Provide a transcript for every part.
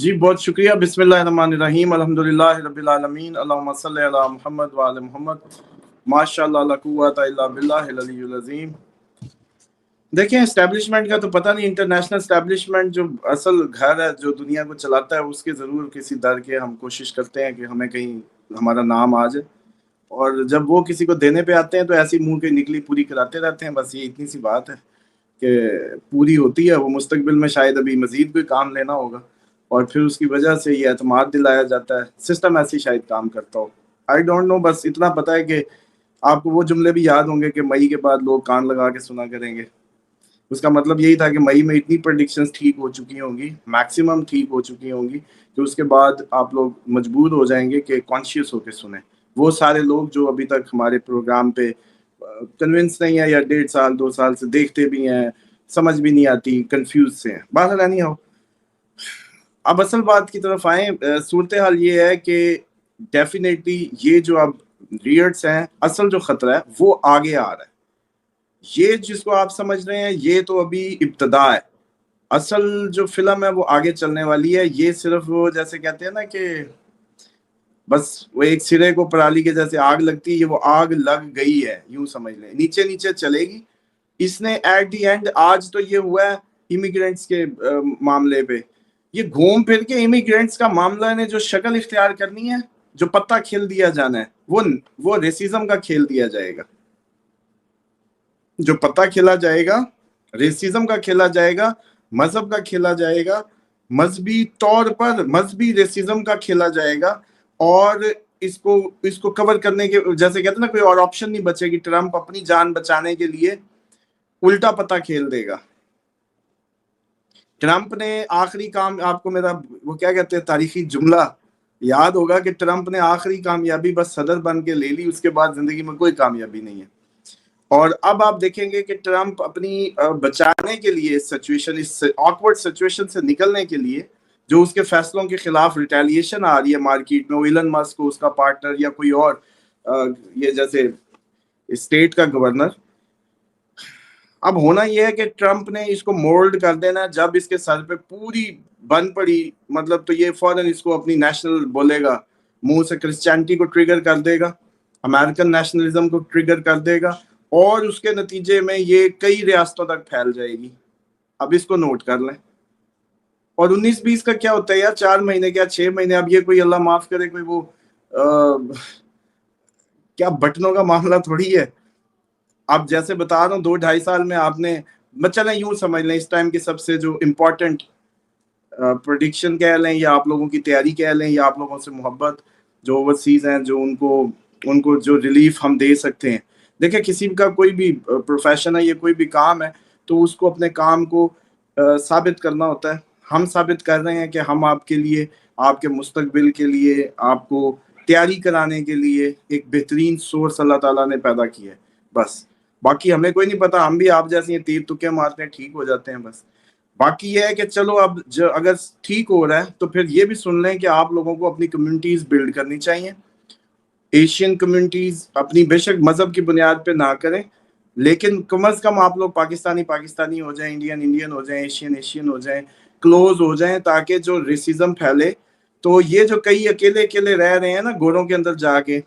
جی بہت شکریہ. بسم اللہ الرحمن الرحیم. الحمدللہ رب العالمین. اللہم صلی علی محمد وعلی محمد. ماشاء اللہ لا قوت الا باللہ العلی العظیم. دیکھیں اسٹیبلشمنٹ کا تو پتہ نہیں. انٹرنیشنل اسٹیبلشمنٹ جو اصل گھر ہے جو دنیا کو چلاتا ہے اس کے ضرور کسی در کے ہم کوشش کرتے ہیں کہ ہمیں کہیں ہمارا نام آ جائے, اور جب وہ کسی کو دینے پہ آتے ہیں تو ایسی منہ کے نکلی پوری کراتے رہتے ہیں. بس یہ اتنی سی بات ہے کہ پوری ہوتی ہے وہ مستقبل میں شاید ابھی مزید کوئی کام لینا ہوگا, اور پھر اس کی وجہ سے یہ اعتماد دلایا جاتا ہے. سسٹم ایسی شاید کام کرتا ہو, آئی ڈونٹ نو. بس اتنا پتہ ہے کہ آپ کو وہ جملے بھی یاد ہوں گے کہ مئی کے بعد لوگ کان لگا کے سنا کریں گے. اس کا مطلب یہی تھا کہ مئی میں اتنی پریڈکشنز ٹھیک ہو چکی ہوں گی, میکسیمم ٹھیک ہو چکی ہوں گی, کہ اس کے بعد آپ لوگ مجبور ہو جائیں گے کہ کانشیس ہو کے سنیں. وہ سارے لوگ جو ابھی تک ہمارے پروگرام پہ کنونس نہیں ہے یا 1.5 سال 2 سال سے دیکھتے بھی ہیں, سمجھ بھی نہیں آتی, کنفیوز سے ہیں. باہر نہیں ہو. اب اصل بات کی طرف آئیں. صورتحال یہ ہے کہ ڈیفینیٹلی یہ جو اب ریئرس ہیں, اصل جو خطرہ ہے وہ آگے آ رہا ہے. یہ جس کو آپ سمجھ رہے ہیں یہ تو ابھی ابتدا ہے. اصل جو فلم ہے وہ آگے چلنے والی ہے. یہ صرف وہ جیسے کہتے ہیں نا کہ بس وہ ایک سرے کو پرالی کے جیسے آگ لگتی ہے, یہ وہ آگ لگ گئی ہے یوں سمجھ لیں. نیچے نیچے چلے گی. اس نے ایٹ دی اینڈ آج تو یہ ہوا ہے امیگرینٹس کے معاملے پہ, یہ گھوم پھر کے امیگرینٹس کا معاملہ نے جو شکل اختیار کرنی ہے, جو پتہ کھیل دیا جانا ہے, وہ ریسیزم کا کھیل دیا جائے گا. جو پتہ کھیلا جائے گا ریسیزم کا کھیلا جائے گا, مذہب کا کھیلا جائے گا, مذہبی طور پر مذہبی ریسیزم کا کھیلا جائے گا. اور اس کو کور کرنے کے جیسے کہتے ہیں نا کوئی اور آپشن نہیں بچے گی. ٹرمپ اپنی جان بچانے کے لیے الٹا پتہ کھیل دے گا. ٹرمپ نے آخری کام, آپ کو میرا وہ کیا کہتے ہیں تاریخی جملہ یاد ہوگا کہ ٹرمپ نے آخری کامیابی بس صدر بن کے لے لی, اس کے بعد زندگی میں کوئی کامیابی نہیں ہے. اور اب آپ دیکھیں گے کہ ٹرمپ اپنی بچانے کے لیے سچویشن, اس آکورڈ سچویشن سے نکلنے کے لیے جو اس کے فیصلوں کے خلاف ریٹیلیشن آ رہی ہے مارکیٹ میں, ایلن مسک کو اس کا پارٹنر یا کوئی اور یہ جیسے اسٹیٹ کا گورنر, اب ہونا یہ ہے کہ ٹرمپ نے اس کو مولڈ کر دینا. جب اس کے سر پہ پوری بن پڑی مطلب تو یہ فوراً اس کو اپنی نیشنل بولے گا, منہ سے کرسچینٹی کو ٹریگر کر دے گا, امریکن نیشنلزم کو ٹریگر کر دے گا, اور اس کے نتیجے میں یہ کئی ریاستوں تک پھیل جائے گی. اب اس کو نوٹ کر لیں. اور 19-20 کا کیا ہوتا ہے یار, 4 مہینے کیا 6 مہینے. اب یہ کوئی اللہ معاف کرے کوئی وہ کیا بٹنوں کا معاملہ تھوڑی ہے. اب جیسے بتا رہا ہوں 2-2.5 سال میں آپ نے چلیں یوں سمجھ لیں اس ٹائم کی سب سے جو امپورٹنٹ پریڈکشن کہہ لیں یا آپ لوگوں کی تیاری کہہ لیں یا آپ لوگوں سے محبت جو اوورسیز ہیں جو ان کو جو ریلیف ہم دے سکتے ہیں. دیکھیں کسی کا کوئی بھی پروفیشن ہے یا کوئی بھی کام ہے تو اس کو اپنے کام کو ثابت کرنا ہوتا ہے. ہم ثابت کر رہے ہیں کہ ہم آپ کے لیے, آپ کے مستقبل کے لیے, آپ کو تیاری کرانے کے لیے ایک بہترین سورس اللہ تعالیٰ نے پیدا کیا ہے. بس باقی ہمیں کوئی نہیں پتا, ہم بھی آپ جیسے تیر تکے مارتے ہیں ٹھیک ہو جاتے ہیں. بس باقی یہ ہے کہ چلو اب اگر ٹھیک ہو رہا ہے تو پھر یہ بھی سن لیں کہ آپ لوگوں کو اپنی کمیونٹیز بلڈ کرنی چاہیے. ایشین کمیونٹیز اپنی بے شک مذہب کی بنیاد پہ نہ کریں, لیکن کم از کم آپ لوگ پاکستانی ہو جائیں, انڈین ہو جائیں, ایشین ہو جائیں, کلوز ہو جائیں, تاکہ جو ریسیزم پھیلے تو یہ جو کئی اکیلے رہ رہے ہیں نا گھروں کے اندر جا کے,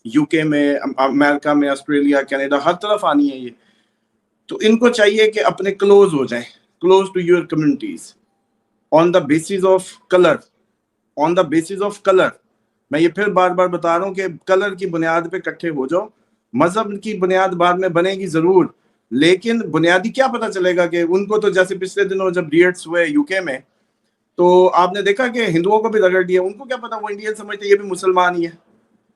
یو کے میں, امریکہ میں, آسٹریلیا, کینیڈا, ہر طرف آنی ہے یہ, تو ان کو چاہیے کہ اپنے کلوز ہو جائیں, close to your communities on the basis of colour, on the basis of colour. میں یہ پھر بار بتا رہا ہوں کہ کلر کی بنیاد پہ اکٹھے ہو جاؤ. مذہب کی بنیاد بعد میں بنے گی ضرور, لیکن بنیادی کیا پتا چلے گا کہ ان کو تو جیسے پچھلے دنوں جب ریئٹس ہوئے یو کے میں تو آپ نے دیکھا کہ ہندوؤں کو بھی رگڑ دیا. ان کو کیا پتا, وہ انڈین سمجھتے یہ بھی مسلمان ہی ہے.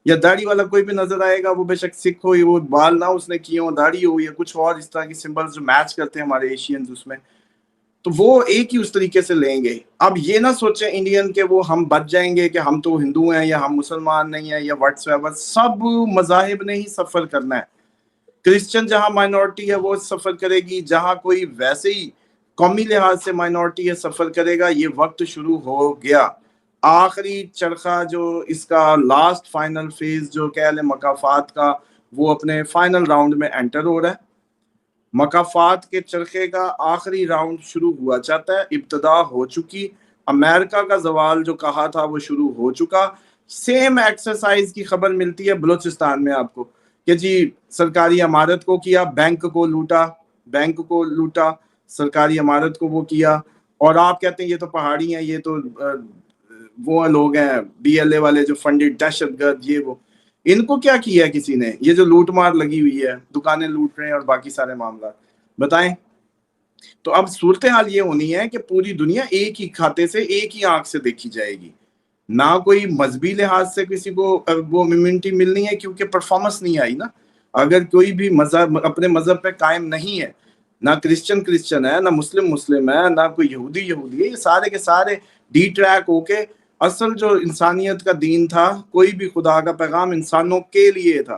یا داڑھی والا کوئی بھی نظر آئے گا, وہ بے شک سکھ ہو, وہ بال نہ اس نے کیے ہو, داڑھی ہو, یا کچھ اور اس طرح کی سمبلز جو میچ کرتے ہیں ہمارے ایشینز اس میں, تو وہ ایک ہی اس طریقے سے لیں گے. اب یہ نہ سوچیں انڈین کہ وہ ہم بچ جائیں گے کہ ہم تو ہندو ہیں یا ہم مسلمان نہیں ہیں یا واٹس ایور. سب مذاہب نے ہی سفر کرنا ہے. کرسچن جہاں مائنورٹی ہے وہ سفر کرے گی, جہاں کوئی ویسے ہی قومی لحاظ سے مائنورٹی ہے سفر کرے گا. یہ وقت شروع ہو گیا. آخری چرخہ جو اس کا لاسٹ فائنل فیز جو کہہ لیں مقافات کا, وہ اپنے فائنل راؤنڈ میں انٹر ہو رہا ہے. مقافات کے چرخے کا آخری راؤنڈ شروع ہوا چاہتا ہے, ابتدا ہو چکی. امریکہ کا زوال جو کہا تھا وہ شروع ہو چکا. سیم ایکسرسائز کی خبر ملتی ہے بلوچستان میں آپ کو کہ جی سرکاری عمارت کو کیا, بینک کو لوٹا, سرکاری عمارت کو وہ کیا, اور آپ کہتے ہیں یہ تو پہاڑی ہیں, یہ تو وہ لوگ ہیں بی ایل اے والے جو فنڈڈ دہشت گرد, یہ وہ. ان کو کیا کیا کسی نے؟ یہ جو لوٹ مار لگی ہوئی ہے, دکانیں لوٹ رہے ہیں اور باقی سارے معاملات, بتائیں. تو اب صورتحال یہ ہونی ہے کہ پوری دنیا ایک ہی کھاتے سے ایک ہی آنکھ سے دیکھی جائے گی. نہ کوئی مذہبی لحاظ سے کسی کو وہ امیونٹی ملنی ہے کیونکہ پرفارمنس نہیں آئی نا. اگر کوئی بھی مذہب اپنے مذہب پہ قائم نہیں ہے, نہ کرسچن ہے, نہ مسلم ہے, نہ کوئی یہودی ہے, یہ سارے کے سارے ڈی ٹریک ہو کے اصل جو انسانیت کا دین تھا, کوئی بھی خدا کا پیغام انسانوں کے لیے تھا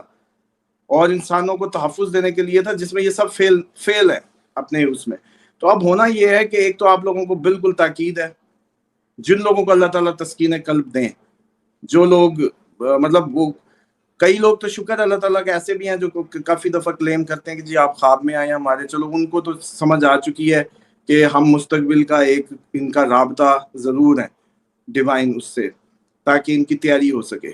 اور انسانوں کو تحفظ دینے کے لیے تھا, جس میں یہ سب فیل ہے اپنے اس میں. تو اب ہونا یہ ہے کہ ایک تو آپ لوگوں کو بالکل تاکید ہے, جن لوگوں کو اللہ تعالیٰ تسکین قلب دیں, جو لوگ مطلب وہ کئی لوگ تو شکر اللہ تعالیٰ کے ایسے بھی ہیں جو کافی دفعہ کلیم کرتے ہیں کہ جی آپ خواب میں آئے ہمارے, چلو ان کو تو سمجھ آ چکی ہے کہ ہم مستقبل کا ایک ان کا رابطہ ضرور ہے ڈیوائن اس سے, تاکہ ان کی تیاری ہو سکے.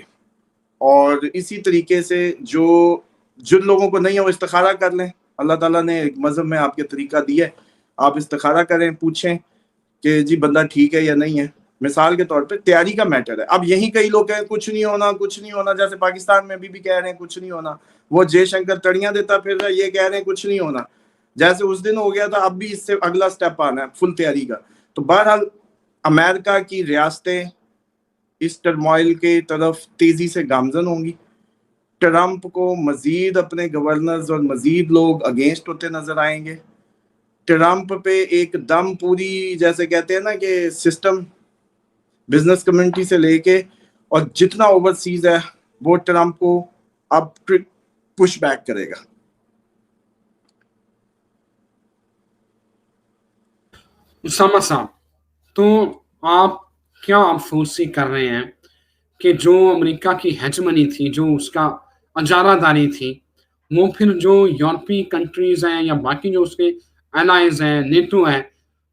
اور اسی طریقے سے جن لوگوں کو نہیں ہے وہ استخارہ کر لیں, اللہ تعالیٰ نے ایک مذہب میں آپ کے طریقہ دیا ہے, آپ استخارہ کریں, پوچھیں کہ جی بندہ ٹھیک ہے یا نہیں ہے. مثال کے طور پہ تیاری کا میٹر ہے. اب یہی کئی لوگ کہیں کچھ نہیں ہونا, جیسے پاکستان میں بھی کہہ رہے ہیں کچھ نہیں ہونا, وہ جے شنکر تڑیاں دیتا پھر رہا, یہ کہہ رہے ہیں کچھ نہیں ہونا, جیسے اس دن ہو گیا تھا, اب بھی اس سے اگلا سٹیپ آنا ہے فل تیاری کا. تو بہرحال امریکہ کی ریاستیں اس ٹرموائل کے طرف تیزی سے گامزن ہوں گی. ٹرمپ کو مزید اپنے گورنرز اور مزید لوگ اگینسٹ ہوتے نظر آئیں گے. ٹرمپ پہ ایک دم پوری جیسے کہتے ہیں نا کہ سسٹم بزنس کمیونٹی سے لے کے اور جتنا اوورسیز ہے وہ ٹرمپ کو اب پش بیک کرے گا. اسامہ صاحب, تو آپ کیا افسوسی کر رہے ہیں کہ جو امریکہ کی ہیجمنی تھی, جو اس کا اجارہ داری تھی, وہ پھر جو یورپی کنٹریز ہیں یا باقی جو اس کے الائز ہیں, نیٹو ہے,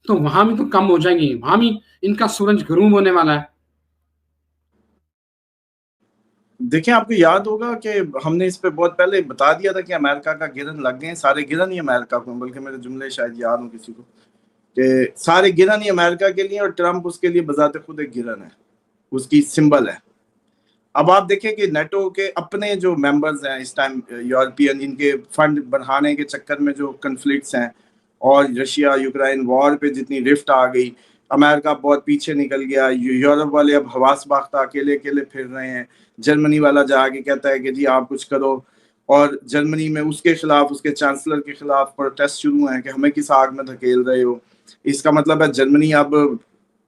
تو وہاں بھی تو کم ہو جائے گی, وہاں بھی ان کا سورج غروب ہونے والا ہے. دیکھیں آپ کو یاد ہوگا کہ ہم نے اس پہ بہت پہلے بتا دیا تھا کہ امریکہ کا گرن لگ گئے, سارے گرن ہی امریکہ کو, بلکہ میرے جملے شاید یاد ہوں کسی کو, کہ سارے گرن ہی امریکہ کے لیے اور ٹرمپ اس کے لیے بذات خود ایک گرن ہے, اس کی سمبل ہے. اب آپ دیکھیں کہ نیٹو کے اپنے جو ممبرز ہیں اس ٹائم یورپین, ان کے فنڈ بڑھانے کے چکر میں جو کنفلکٹس ہیں اور رشیا یوکرائن وار پہ جتنی رفٹ آ گئی, امریکہ بہت پیچھے نکل گیا, یورپ والے اب حواس باختہ اکیلے پھر رہے ہیں, جرمنی والا جا کے کہتا ہے کہ جی آپ کچھ کرو, اور جرمنی میں اس کے خلاف, اس کے چانسلر کے خلاف پروٹیسٹ شروع ہیں کہ ہمیں کس آگ میں دھکیل رہے ہو. اس کا مطلب ہے جرمنی اب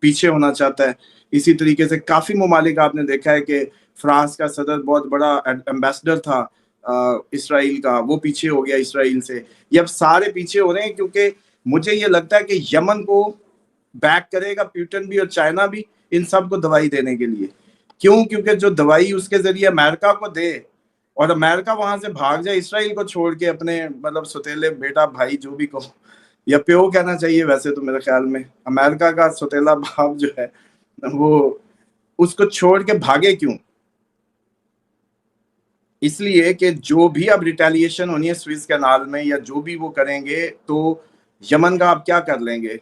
پیچھے ہونا چاہتا ہے. اسی طریقے سے کافی ممالک آپ نے دیکھا ہے کہ فرانس کا صدر بہت بڑا ایمبیسڈر تھا اسرائیل کا, وہ پیچھے ہو گیا اسرائیل سے. یہ اب سارے پیچھے ہو رہے ہیں کیونکہ مجھے یہ لگتا ہے کہ یمن کو بیک کرے گا پیوٹن بھی اور چائنا بھی ان سب کو دوائی دینے کے لیے. کیوں؟ کیونکہ جو دوائی اس کے ذریعے امریکہ کو دے اور امریکہ وہاں سے بھاگ جائے اسرائیل کو چھوڑ کے, اپنے مطلب ستیلے بیٹا بھائی جو بھی کہو, یا پیو کہنا چاہیے ویسے تو میرے خیال میں, امریکہ کا ستیلا باپ جو ہے وہ اس کو چھوڑ کے بھاگے کیوں؟ اس لیے کہ جو بھی اب ریٹیلیشن ہونی ہے سویز کینال میں یا جو بھی وہ کریں گے, تو یمن کا آپ کیا کر لیں گے؟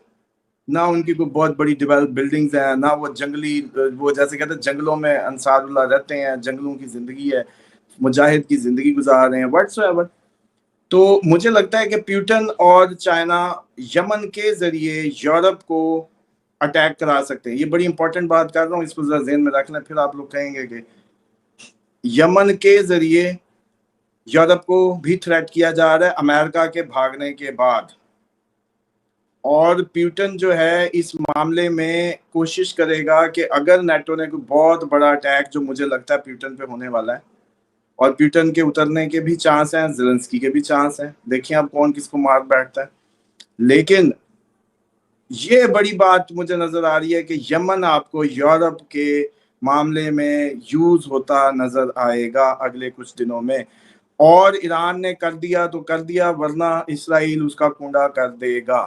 نہ ان کی کوئی بہت بڑی ڈیولپ بلڈنگز ہیں, نہ وہ جنگلی, وہ جیسے کہتے ہیں جنگلوں میں انصار اللہ رہتے ہیں, جنگلوں کی زندگی ہے, مجاہد کی زندگی گزار رہے ہیں واٹس ایور. تو مجھے لگتا ہے کہ پیوٹن اور چائنا یمن کے ذریعے یورپ کو اٹیک کرا سکتے ہیں. یہ بڑی امپورٹنٹ بات کر رہا ہوں, اس کو ذرا ذہن میں رکھ لیں, پھر آپ لوگ کہیں گے کہ یمن کے ذریعے یورپ کو بھی تھریٹ کیا جا رہا ہے امریکہ کے بھاگنے کے بعد. اور پیوٹن جو ہے اس معاملے میں کوشش کرے گا کہ اگر نیٹو نے کوئی بہت بڑا اٹیک, جو مجھے لگتا ہے پیوٹن پہ ہونے والا ہے, اور پیوٹن کے اترنے کے بھی چانس ہیں, زیلنسکی کے بھی چانس ہیں, دیکھیں اب کون کس کو مار بیٹھتا ہے. لیکن یہ بڑی بات مجھے نظر آ رہی ہے کہ یمن آپ کو یورپ کے معاملے میں یوز ہوتا نظر آئے گا اگلے کچھ دنوں میں. اور ایران نے کر دیا تو کر دیا, ورنہ اسرائیل اس کا کنڈا کر دے گا.